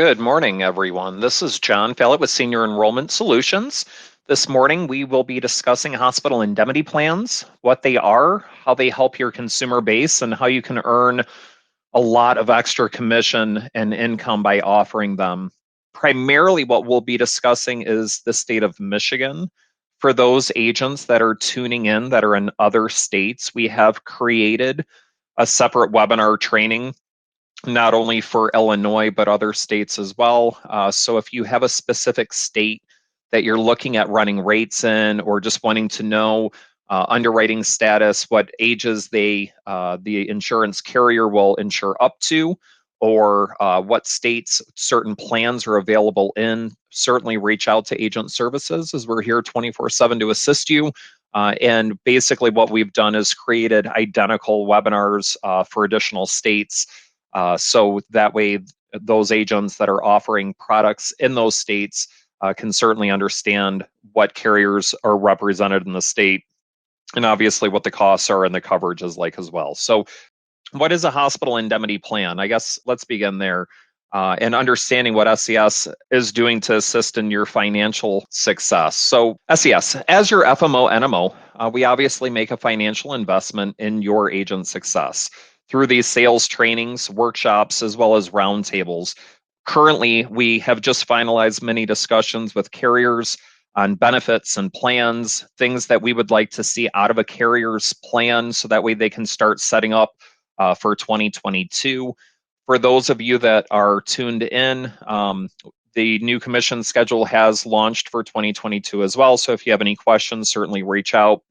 Good morning, everyone. This is John Fallett with Senior Enrollment Solutions. This morning, we will be discussing hospital indemnity plans, what they are, how they help your consumer base, and how you can earn a lot of extra commission and income by offering them. Primarily, what we'll be discussing is the state of Michigan. For those agents that are tuning in that are in other states, we have created a separate webinar training not only for Illinois, but other states as well. So if you have a specific state that you're looking at running rates in, or just wanting to know underwriting status, what ages the insurance carrier will insure up to, or what states certain plans are available in, certainly reach out to Agent Services, as we're here 24/7 to assist you. And basically what we've done is created identical webinars for additional states, so that way, those agents that are offering products in those states can certainly understand what carriers are represented in the state, and obviously what the costs are and the coverage is like as well. So, what is a hospital indemnity plan? I guess let's begin there. And understanding what SES is doing to assist in your financial success. So, SES, as your FMO NMO, we obviously make a financial investment in your agent's success through these sales trainings, workshops, as well as roundtables. Currently, we have just finalized many discussions with carriers on benefits and plans, things that we would like to see out of a carrier's plan so that way they can start setting up for 2022. For those of you that are tuned in, the new commission schedule has launched for 2022 as well. So if you have any questions, certainly reach out.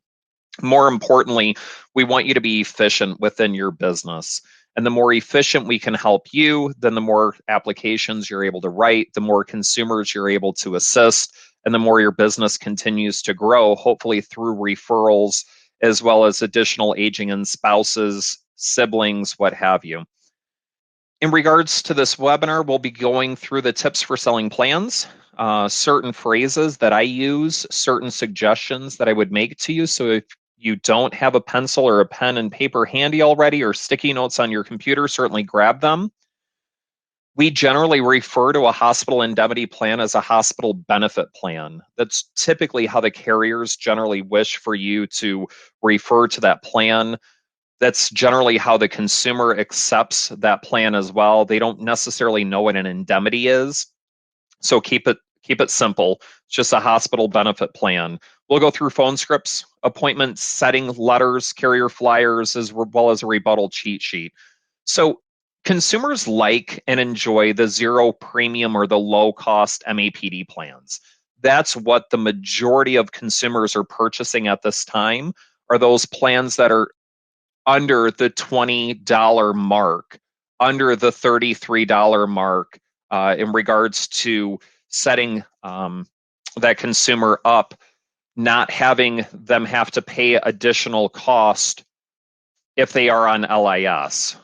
More importantly, we want you to be efficient within your business. And the more efficient we can help you, then the more applications you're able to write, the more consumers you're able to assist, and the more your business continues to grow, hopefully through referrals, as well as additional aging and spouses, siblings, what have you. In regards to this webinar, we'll be going through the tips for selling plans, certain phrases that I use, certain suggestions that I would make to you. So if you don't have a pencil or a pen and paper handy already, or sticky notes on your computer, certainly grab them. We generally refer to a hospital indemnity plan as a hospital benefit plan. That's typically how the carriers generally wish for you to refer to that plan. That's generally how the consumer accepts that plan as well. They don't necessarily know what an indemnity is. So keep it simple. It's just a hospital benefit plan. We'll go through phone scripts, appointment setting letters, carrier flyers, as well as a rebuttal cheat sheet. So consumers like and enjoy the zero premium or the low cost MAPD plans. That's what the majority of consumers are purchasing at this time, are those plans that are under the $20 mark, under the $33 mark, in regards to setting that consumer up, not having them have to pay additional cost if they are on LIS.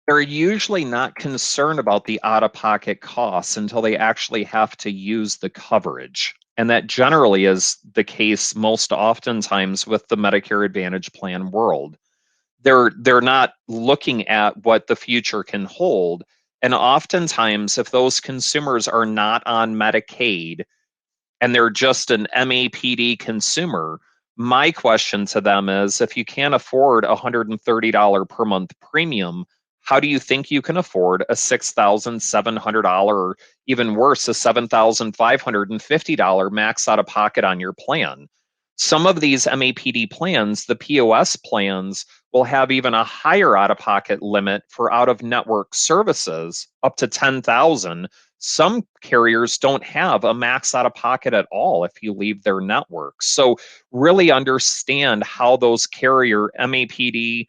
They're usually not concerned about the out-of-pocket costs until they actually have to use the coverage. And that generally is the case most oftentimes with the Medicare Advantage plan world. They're not looking at what the future can hold. And oftentimes, if those consumers are not on Medicaid and they're just an MAPD consumer, my question to them is, if you can't afford a $130 per month premium, how do you think you can afford a $6,700, or even worse, a $7,550 max out of pocket on your plan? Some of these MAPD plans, the POS plans, will have even a higher out-of-pocket limit for out-of-network services, up to $10,000. Some carriers don't have a max out-of-pocket at all if you leave their network. So really understand how those carrier MAPD,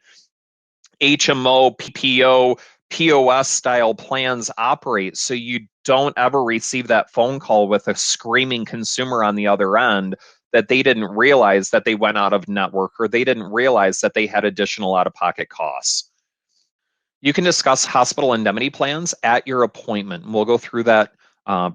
HMO, PPO, POS style plans operate, so you don't ever receive that phone call with a screaming consumer on the other end that they didn't realize that they went out of network, or they didn't realize that they had additional out-of-pocket costs. You can discuss hospital indemnity plans at your appointment. We'll go through that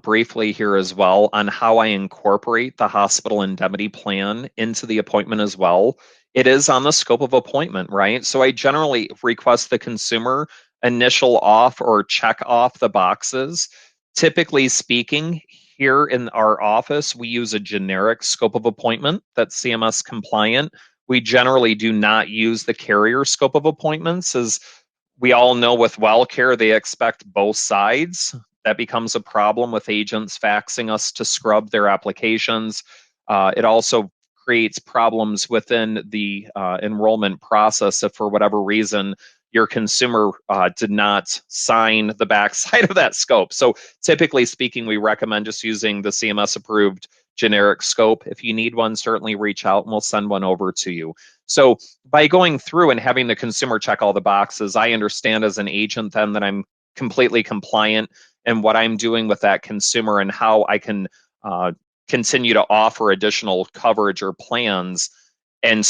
briefly here as well, on how I incorporate the hospital indemnity plan into the appointment as well. It is on the scope of appointment, right? So I generally request the consumer initial off or check off the boxes. Typically speaking, here in our office, we use a generic scope of appointment that's CMS compliant. We generally do not use the carrier scope of appointments, as we all know with WellCare, they expect both sides. That becomes a problem with agents faxing us to scrub their applications. It also creates problems within the enrollment process if for whatever reason your consumer did not sign the backside of that scope. So typically speaking, we recommend just using the CMS approved generic scope. If you need one, certainly reach out and we'll send one over to you. So by going through and having the consumer check all the boxes, I understand as an agent then that I'm completely compliant in what I'm doing with that consumer and how I can continue to offer additional coverage or plans and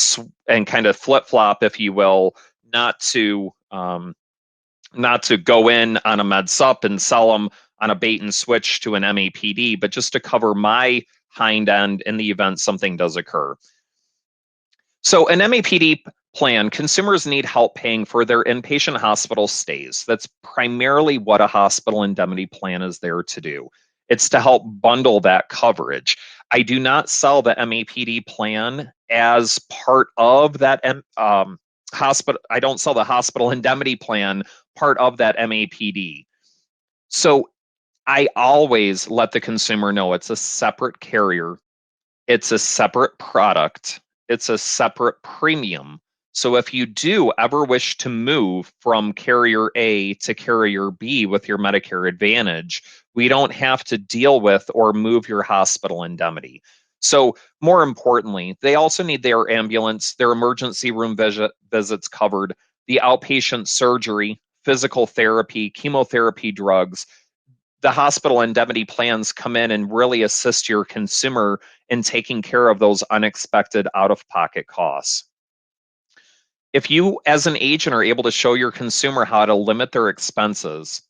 kind of flip-flop, if you will, not to go in on a med sup and sell them on a bait and switch to an MAPD, but just to cover my hind end in the event something does occur. So an MAPD plan, consumers need help paying for their inpatient hospital stays. That's primarily what a hospital indemnity plan is there to do. It's to help bundle that coverage. I do not sell the MAPD plan as part of that hospital. I don't sell the hospital indemnity plan part of that MAPD. So I always let the consumer know it's a separate carrier, it's a separate product, it's a separate premium. So if you do ever wish to move from carrier A to carrier B with your Medicare Advantage, we don't have to deal with or move your hospital indemnity. So more importantly, they also need their ambulance, their emergency room visits covered, the outpatient surgery, physical therapy, chemotherapy drugs. The hospital indemnity plans come in and really assist your consumer in taking care of those unexpected out-of-pocket costs. If you, as an agent, are able to show your consumer how to limit their expenses,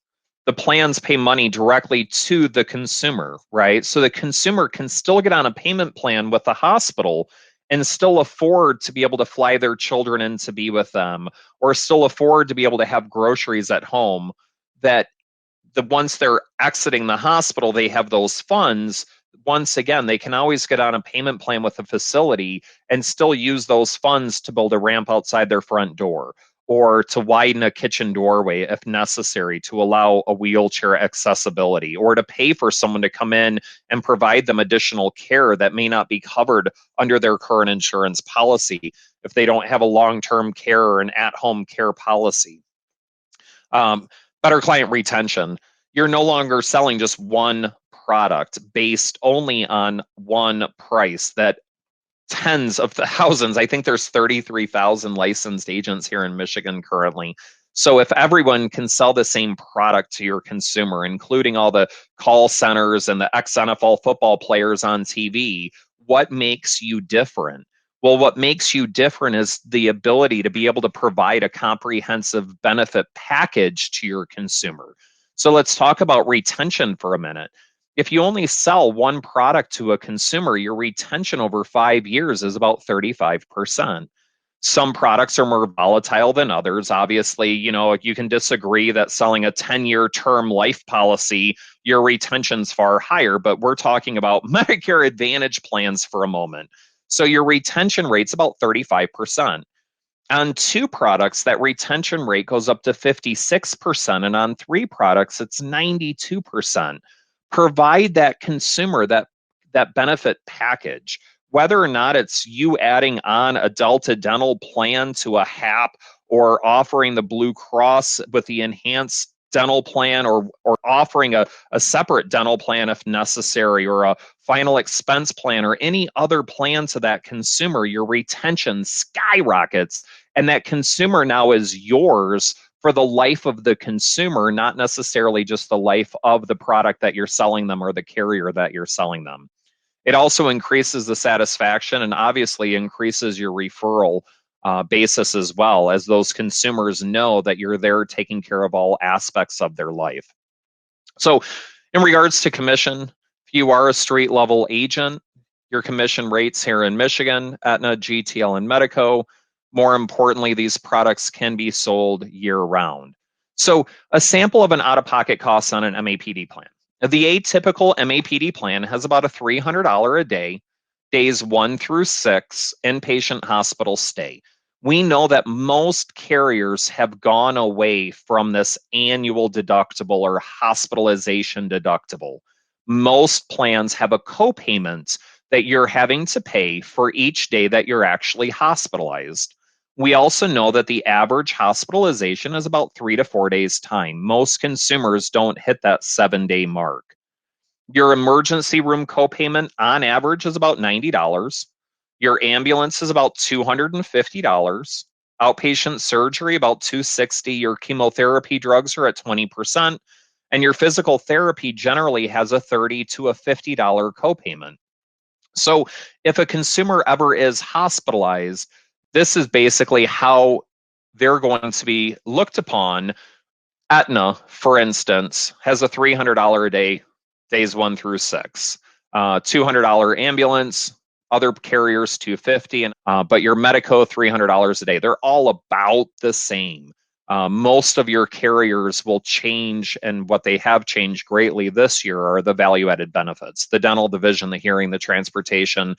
the plans pay money directly to the consumer, right? So the consumer can still get on a payment plan with the hospital and still afford to be able to fly their children in to be with them, or still afford to be able to have groceries at home. That once they're exiting the hospital, they have those funds. Once again, they can always get on a payment plan with the facility and still use those funds to build a ramp outside their front door or to widen a kitchen doorway if necessary to allow a wheelchair accessibility, or to pay for someone to come in and provide them additional care that may not be covered under their current insurance policy if they don't have a long-term care or an at-home care policy. Better client retention. You're no longer selling just one product based only on one price that tens of thousands, I think there's 33,000 licensed agents here in Michigan currently. So if everyone can sell the same product to your consumer, including all the call centers and the ex-NFL football players on TV, what makes you different? Well, what makes you different is the ability to be able to provide a comprehensive benefit package to your consumer. So let's talk about retention for a minute. If you only sell one product to a consumer, your retention over 5 years is about 35%. Some products are more volatile than others. Obviously, you can disagree that selling a 10-year term life policy, your retention's far higher, but we're talking about Medicare Advantage plans for a moment. So your retention rate's about 35%. On 2 products, that retention rate goes up to 56%, and on 3 products, it's 92%. Provide that consumer that benefit package, whether or not it's you adding on a Delta dental plan to a HAP, or offering the Blue Cross with the enhanced dental plan, or offering a separate dental plan if necessary, or a final expense plan, or any other plan to that consumer. Your retention skyrockets, and that consumer now is yours for the life of the consumer, not necessarily just the life of the product that you're selling them or the carrier that you're selling them. It also increases the satisfaction and obviously increases your referral basis as well, as those consumers know that you're there taking care of all aspects of their life. So in regards to commission, if you are a street level agent, your commission rates here in Michigan, Aetna, GTL, and Medico. More importantly, these products can be sold year round. So a sample of an out-of-pocket cost on an MAPD plan. The atypical MAPD plan has about a $300 a day, days 1 through 6, inpatient hospital stay. We know that most carriers have gone away from this annual deductible or hospitalization deductible. Most plans have a copayment that you're having to pay for each day that you're actually hospitalized. We also know that the average hospitalization is about 3 to 4 days' time. Most consumers don't hit that 7-day mark. Your emergency room copayment on average is about $90. Your ambulance is about $250. Outpatient surgery about $260. Your chemotherapy drugs are at 20%. And your physical therapy generally has a $30 to a $50 copayment. So if a consumer ever is hospitalized, this is basically how they're going to be looked upon. Aetna, for instance, has a $300 a day, days 1 through 6. $200 ambulance, other carriers $250, but your Medico $300 a day. They're all about the same. Most of your carriers will change, and what they have changed greatly this year are the value-added benefits, the dental, the vision, the hearing, the transportation,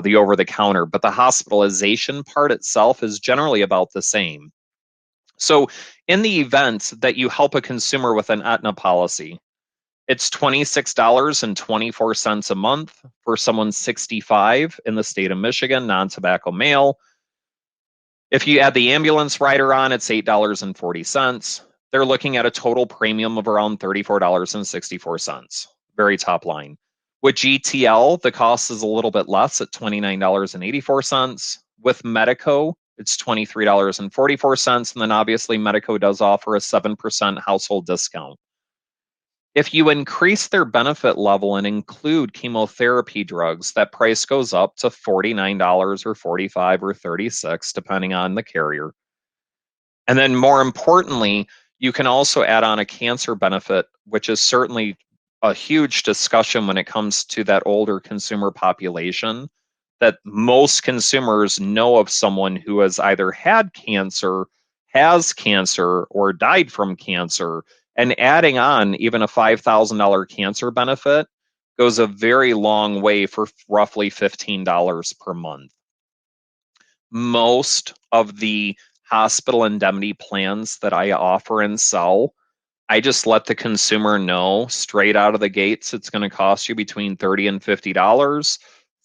the over-the-counter. But the hospitalization part itself is generally about the same. So in the event that you help a consumer with an Aetna policy, it's $26.24 a month for someone 65 in the state of Michigan, non-tobacco male. If you add the ambulance rider on, it's $8.40. They're looking at a total premium of around $34.64. Very top line. With GTL, the cost is a little bit less at $29.84. With Medico, it's $23.44. And then obviously Medico does offer a 7% household discount. If you increase their benefit level and include chemotherapy drugs, that price goes up to $49 or $45 or $36, depending on the carrier. And then more importantly, you can also add on a cancer benefit, which is certainly a huge discussion when it comes to that older consumer population, that most consumers know of someone who has either had cancer, has cancer, or died from cancer. And adding on even a $5,000 cancer benefit goes a very long way for roughly $15 per month. Most of the hospital indemnity plans that I offer and sell, I just let the consumer know straight out of the gates it's going to cost you between $30 and $50.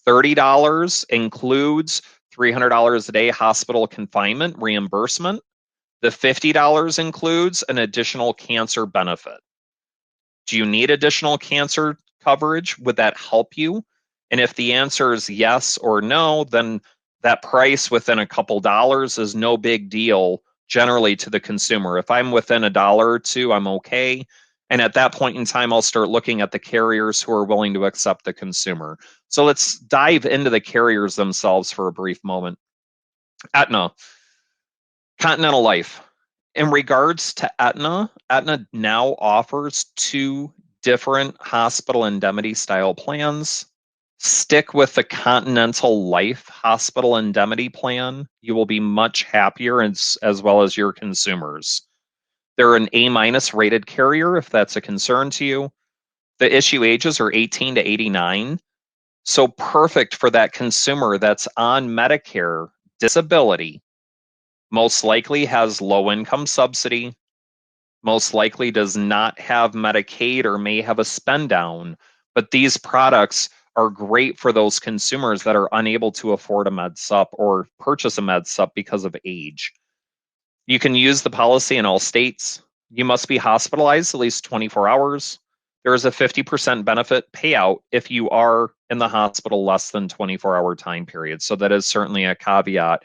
$30 includes $300 a day hospital confinement reimbursement. The $50 includes an additional cancer benefit. Do you need additional cancer coverage? Would that help you? And if the answer is yes or no, then that price within a couple dollars is no big deal generally to the consumer. If I'm within a dollar or two, I'm okay. And at that point in time, I'll start looking at the carriers who are willing to accept the consumer. So let's dive into the carriers themselves for a brief moment. Aetna, Continental Life. In regards to Aetna, Aetna now offers 2 different hospital indemnity style plans. Stick with the Continental Life Hospital Indemnity Plan. You will be much happier as well as your consumers. They're an A- rated carrier if that's a concern to you. The issue ages are 18 to 89. So perfect for that consumer that's on Medicare, disability, most likely has low income subsidy, most likely does not have Medicaid or may have a spend down. But these products are great for those consumers that are unable to afford a med sup or purchase a med sup because of age. You can use the policy in all states. You must be hospitalized at least 24 hours. There is a 50% benefit payout if you are in the hospital less than 24-hour time period. So that is certainly a caveat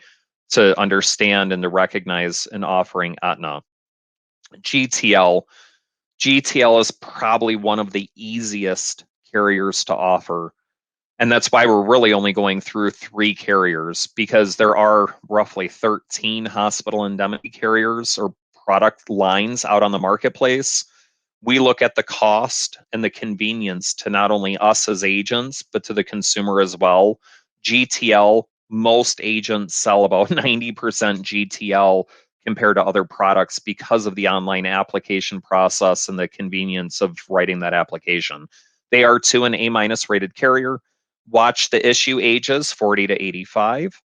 to understand and to recognize in offering Aetna. GTL. GTL is probably one of the easiest carriers to offer. And that's why we're really only going through 3 carriers, because there are roughly 13 hospital indemnity carriers or product lines out on the marketplace. We look at the cost and the convenience to not only us as agents, but to the consumer as well. GTL, most agents sell about 90% GTL compared to other products because of the online application process and the convenience of writing that application. They are to an A- rated carrier. Watch the issue ages 40 to 85.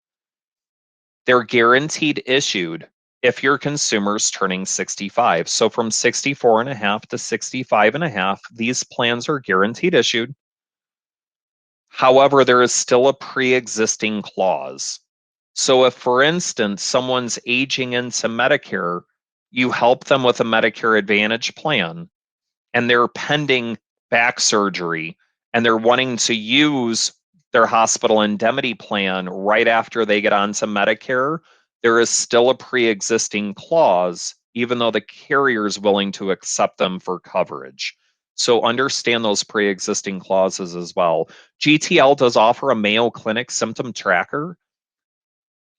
They're guaranteed issued if your consumer's turning 65. So from 64 and a half to 65 and a half, these plans are guaranteed issued. However, there is still a pre-existing clause. So if, for instance, someone's aging into Medicare, you help them with a Medicare Advantage plan, and they're pending back surgery, and they're wanting to use their hospital indemnity plan right after they get onto Medicare, there is still a pre-existing clause, even though the carrier is willing to accept them for coverage. So understand those pre-existing clauses as well. GTL does offer a Mayo Clinic symptom tracker.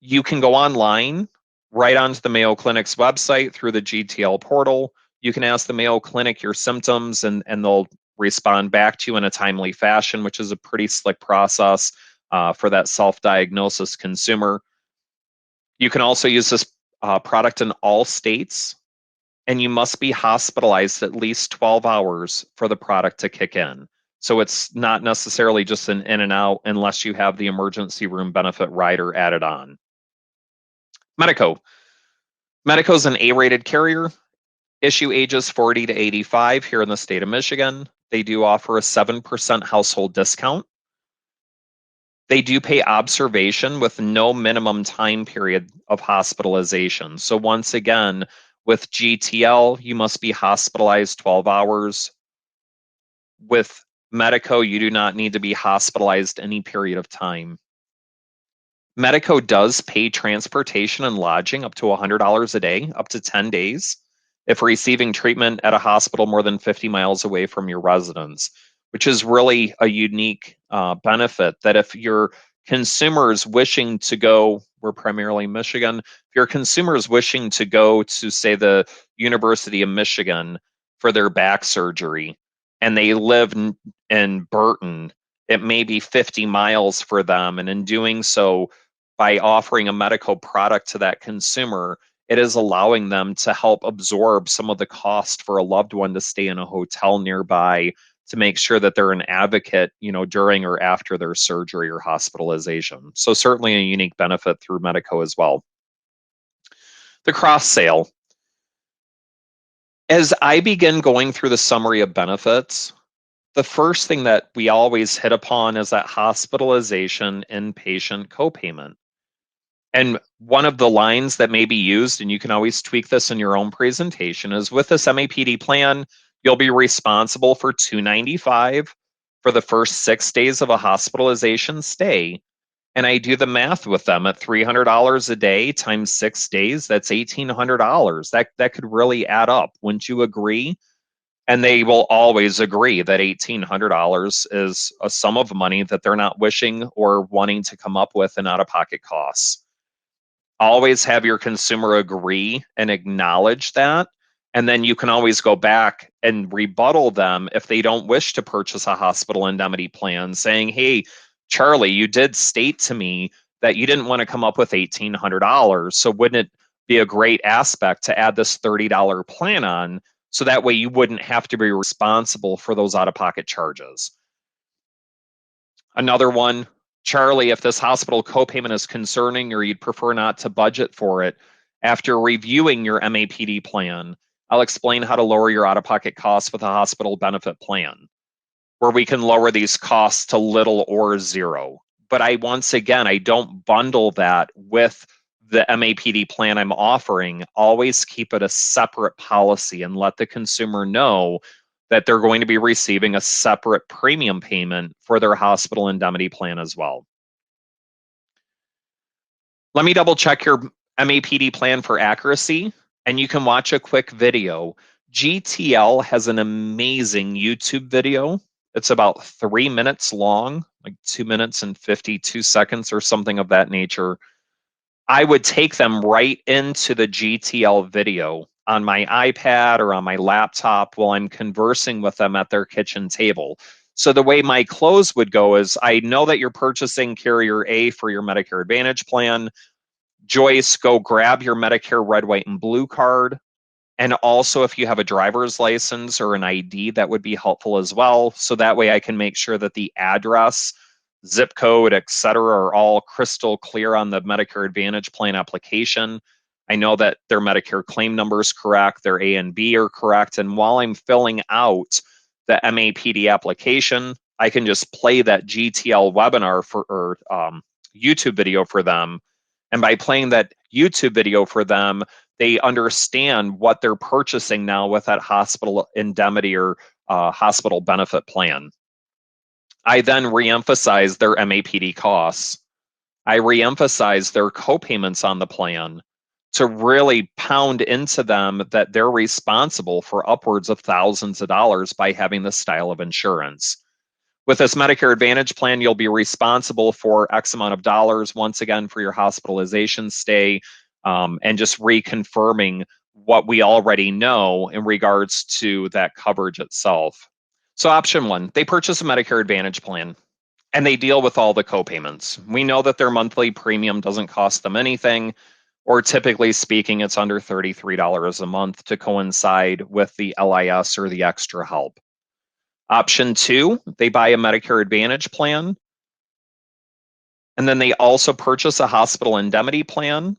You can go online, right onto the Mayo Clinic's website through the GTL portal. You can ask the Mayo Clinic your symptoms, and they'll respond back to you in a timely fashion, which is a pretty slick process for that self-diagnosis consumer. You can also use this product in all states, and you must be hospitalized at least 12 hours for the product to kick in. So it's not necessarily just an in and out unless you have the emergency room benefit rider added on. Medico. Medico is an A-rated carrier. Issue ages 40 to 85 here in the state of Michigan. They do offer a 7% household discount. They do pay observation with no minimum time period of hospitalization. So once again, with GTL, you must be hospitalized 12 hours. With Medico, you do not need to be hospitalized any period of time. Medico does pay transportation and lodging up to $100 a day, up to 10 days, if receiving treatment at a hospital more than 50 miles away from your residence, which is really a unique benefit that if your consumers wishing to go, we're primarily Michigan, if your consumers wishing to go to, say, the University of Michigan for their back surgery, and they live in Burton, it may be 50 miles for them. And in doing so, by offering a medical product to that consumer, it is allowing them to help absorb some of the cost for a loved one to stay in a hotel nearby to make sure that they're an advocate, during or after their surgery or hospitalization. So certainly a unique benefit through Medico as well. The cross sale. As I begin going through the summary of benefits, the first thing that we always hit upon is that hospitalization inpatient copayment. And one of the lines that may be used, and you can always tweak this in your own presentation, is with this MAPD plan, you'll be responsible for $295 for the first 6 days of a hospitalization stay. And I do the math with them at $300 a day times 6 days, that's $1,800. That could really add up. Wouldn't you agree? And they will always agree that $1,800 is a sum of money that they're not wishing or wanting to come up with in out-of-pocket costs. Always have your consumer agree and acknowledge that. And then you can always go back and rebuttal them if they don't wish to purchase a hospital indemnity plan, saying, hey, Charlie, you did state to me that you didn't want to come up with $1,800. So wouldn't it be a great aspect to add this $30 plan on? So that way you wouldn't have to be responsible for those out-of-pocket charges. Another one, Charlie, if this hospital copayment is concerning or you'd prefer not to budget for it, after reviewing your MAPD plan, I'll explain how to lower your out-of-pocket costs with a hospital benefit plan, where we can lower these costs to little or zero. But I don't bundle that with the MAPD plan I'm offering. Always keep it a separate policy and let the consumer know that they're going to be receiving a separate premium payment for their hospital indemnity plan as well. Let me double check your MAPD plan for accuracy, and you can watch a quick video. GTL has an amazing YouTube video. It's about 3 minutes long, like 2 minutes and 52 seconds or something of that nature. I would take them right into the GTL video on my iPad or on my laptop while I'm conversing with them at their kitchen table. So the way my close would go is, I know that you're purchasing carrier A for your Medicare Advantage plan. Joyce, go grab your Medicare red, white, and blue card. And also, if you have a driver's license or an ID, that would be helpful as well. So that way I can make sure that the address, zip code, et cetera, are all crystal clear on the Medicare Advantage plan application. I know that their Medicare claim number is correct, their A and B are correct. And while I'm filling out the MAPD application, I can just play that GTL webinar or YouTube video for them. And by playing that YouTube video for them, they understand what they're purchasing now with that hospital indemnity or hospital benefit plan. I then reemphasize their MAPD costs. I reemphasize their copayments on the plan to really pound into them that they're responsible for upwards of thousands of dollars by having this style of insurance. With this Medicare Advantage plan, you'll be responsible for X amount of dollars, once again, for your hospitalization stay, and just reconfirming what we already know in regards to that coverage itself. So option one, they purchase a Medicare Advantage plan and they deal with all the copayments. We know that their monthly premium doesn't cost them anything, or typically speaking, it's under $33 a month to coincide with the LIS or the extra help. Option two, they buy a Medicare Advantage plan, and then they also purchase a hospital indemnity plan.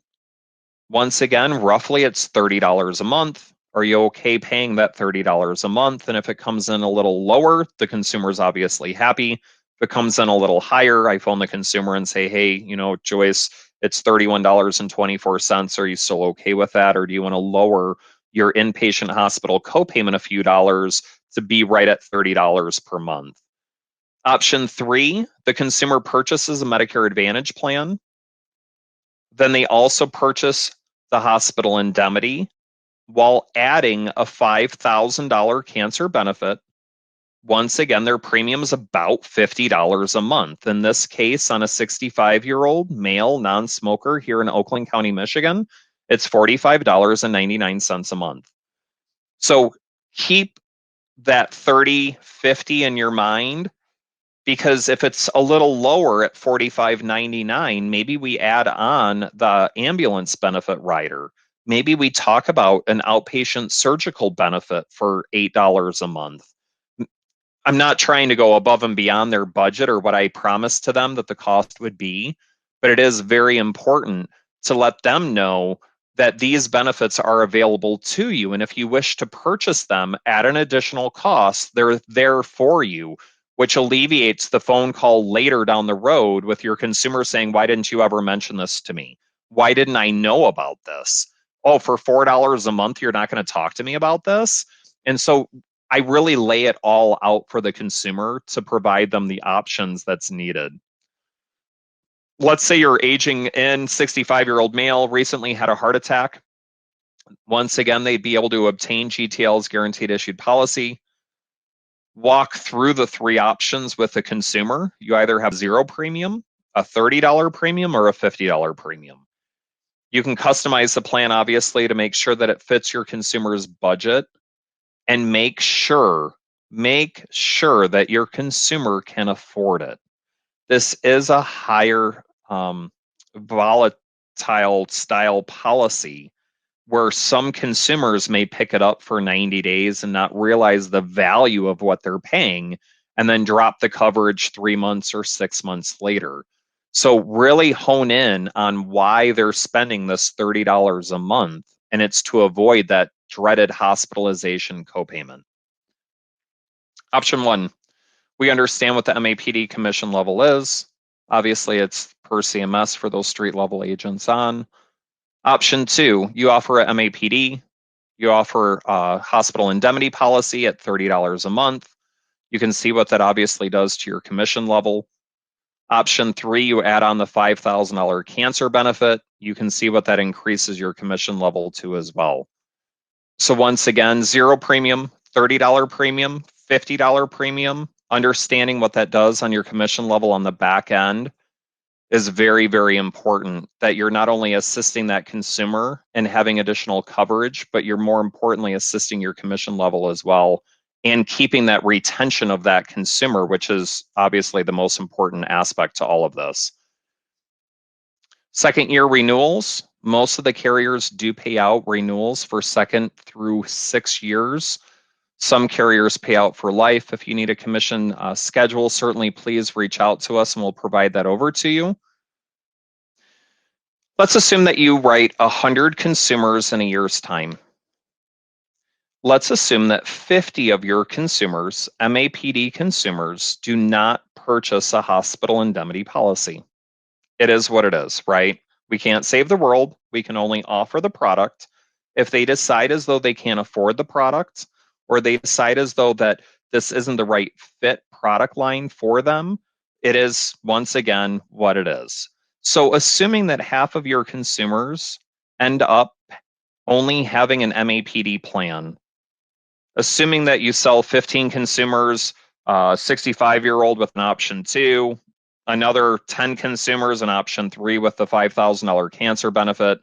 Once again, roughly it's $30 a month. Are you okay paying that $30 a month? And if it comes in a little lower, the consumer's obviously happy. If it comes in a little higher, I phone the consumer and say, hey, Joyce, it's $31.24. Are you still okay with that? Or do you want to lower your inpatient hospital copayment a few dollars to be right at $30 per month? Option three, the consumer purchases a Medicare Advantage plan. Then they also purchase the hospital indemnity while adding a $5,000 cancer benefit. Once again, their premium is about $50 a month. In this case, on a 65-year-old male non-smoker here in Oakland County, Michigan, it's $45.99 a month. So keep that 30-50 in your mind, because if it's a little lower at $45.99, maybe we add on the ambulance benefit rider. Maybe we talk about an outpatient surgical benefit for $8 a month. I'm not trying to go above and beyond their budget or what I promised to them that the cost would be, but it is very important to let them know that these benefits are available to you. And if you wish to purchase them at an additional cost, they're there for you, which alleviates the phone call later down the road with your consumer saying, why didn't you ever mention this to me? Why didn't I know about this? Oh, for $4 a month, you're not going to talk to me about this? And so I really lay it all out for the consumer to provide them the options that's needed. Let's say you're aging in, 65-year-old male, recently had a heart attack. Once again, they'd be able to obtain GTL's guaranteed issued policy, walk through the three options with the consumer. You either have zero premium, a $30 premium, or a $50 premium. You can customize the plan, obviously, to make sure that it fits your consumer's budget, and make sure that your consumer can afford it. This is a higher volatile style policy where some consumers may pick it up for 90 days and not realize the value of what they're paying and then drop the coverage 3 months or 6 months later. So really hone in on why they're spending this $30 a month, and it's to avoid that dreaded hospitalization copayment. Option one, we understand what the MAPD commission level is. Obviously, it's per CMS for those street level agents on. Option two, you offer a MAPD. You offer a hospital indemnity policy at $30 a month. You can see what that obviously does to your commission level. Option three, you add on the $5,000 cancer benefit. You can see what that increases your commission level to as well. So once again, zero premium, $30 premium, $50 premium, understanding what that does on your commission level on the back end is very, very important, that you're not only assisting that consumer and having additional coverage, but you're more importantly assisting your commission level as well and keeping that retention of that consumer, which is obviously the most important aspect to all of this. Second-year renewals. Most of the carriers do pay out renewals for 2nd through 6 years. Some carriers pay out for life. If you need a commission schedule, certainly please reach out to us and we'll provide that over to you. Let's assume that you write 100 consumers in a year's time. Let's assume that 50 of your consumers, MAPD consumers, do not purchase a hospital indemnity policy. It is what it is, right? We can't save the world. We can only offer the product. If they decide as though they can't afford the product, or they decide as though that this isn't the right fit product line for them, it is, once again, what it is. So assuming that half of your consumers end up only having an MAPD plan, assuming that you sell 15 consumers, 65-year-old with an option 2, another 10 consumers an option 3 with the $5,000 cancer benefit,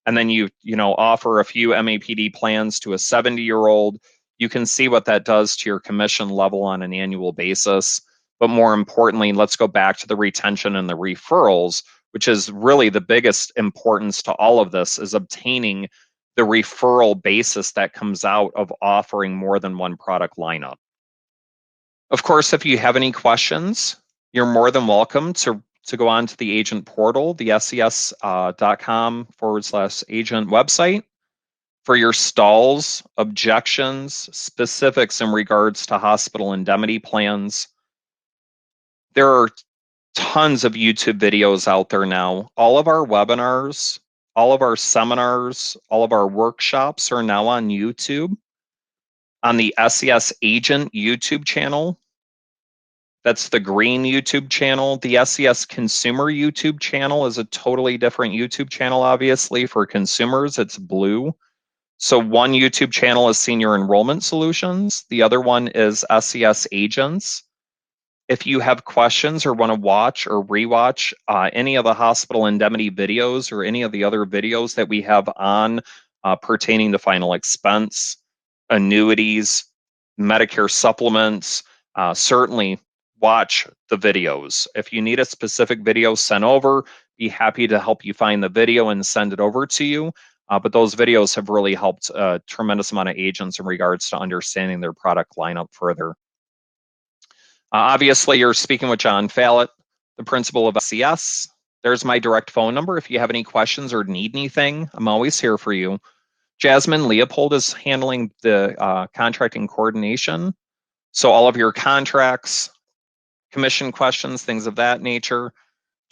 and then you offer a few MAPD plans to a 70-year-old, you can see what that does to your commission level on an annual basis. But more importantly, let's go back to the retention and the referrals, which is really the biggest importance to all of this, is obtaining the referral basis that comes out of offering more than one product lineup. Of course, if you have any questions, you're more than welcome to go on to the agent portal, the ses.com/agent website, for your stalls, objections, specifics in regards to hospital indemnity plans. There are tons of YouTube videos out there now. All of our webinars, all of our seminars, all of our workshops are now on YouTube, on the SES Agent YouTube channel. That's the green YouTube channel. The SES Consumer YouTube channel is a totally different YouTube channel, obviously. For consumers, it's blue. So one YouTube channel is Senior Enrollment Solutions. The other one is SES Agents. If you have questions or want to watch or rewatch any of the hospital indemnity videos or any of the other videos that we have on pertaining to final expense, annuities, Medicare supplements, certainly watch the videos. If you need a specific video sent over, be happy to help you find the video and send it over to you. But those videos have really helped a tremendous amount of agents in regards to understanding their product lineup further. Obviously, you're speaking with John Fallett, the principal of SES. There's my direct phone number. If you have any questions or need anything, I'm always here for you. Jasmine Leopold is handling the contracting coordination. So all of your contracts, commission questions, things of that nature.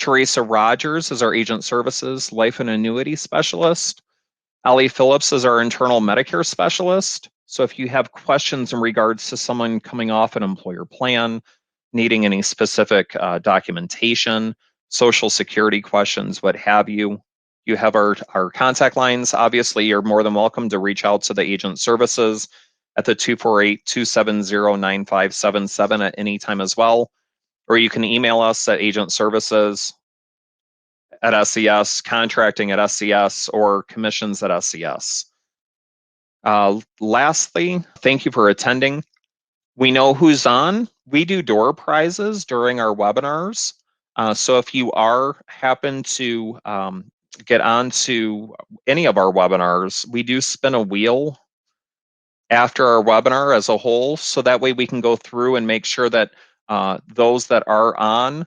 Teresa Rogers is our agent services, life and annuity specialist. Ali Phillips is our internal Medicare specialist. So if you have questions in regards to someone coming off an employer plan, needing any specific documentation, Social Security questions, what have you, you have our contact lines. Obviously, you're more than welcome to reach out to the agent services at the 248-270-9577 at any time as well. Or you can email us at agentservices@SES, contracting@SES, or commissions@SES. Lastly, thank you for attending. We know who's on. We do door prizes during our webinars. So if you happen to get onto any of our webinars, we do spin a wheel after our webinar as a whole. So that way we can go through and make sure that those that are on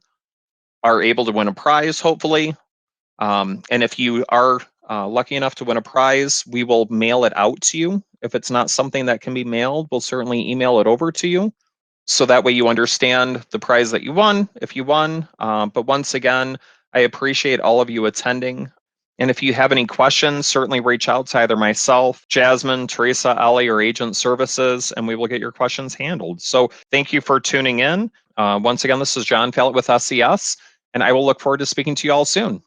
are able to win a prize, hopefully. And if you are lucky enough to win a prize, we will mail it out to you. If it's not something that can be mailed, we'll certainly email it over to you. So that way you understand the prize that you won, if you won. But once again, I appreciate all of you attending. And if you have any questions, certainly reach out to either myself, Jasmine, Teresa, Ali, or Agent Services, and we will get your questions handled. So thank you for tuning in. Once again, this is John Fallett with SES, and I will look forward to speaking to you all soon.